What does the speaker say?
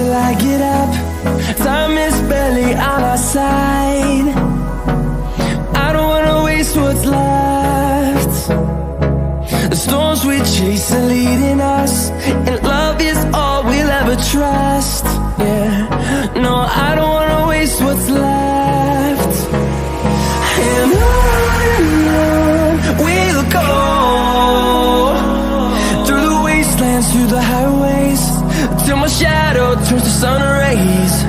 till I get up. Time is barely on our side. I don't wanna waste what's left. The storms we chase are leading us, and love is all we'll ever trust. Yeah, no, I don't wanna waste what's left. And on we'll go, through the wastelands, through the highways, till my shadow turns to sun rays.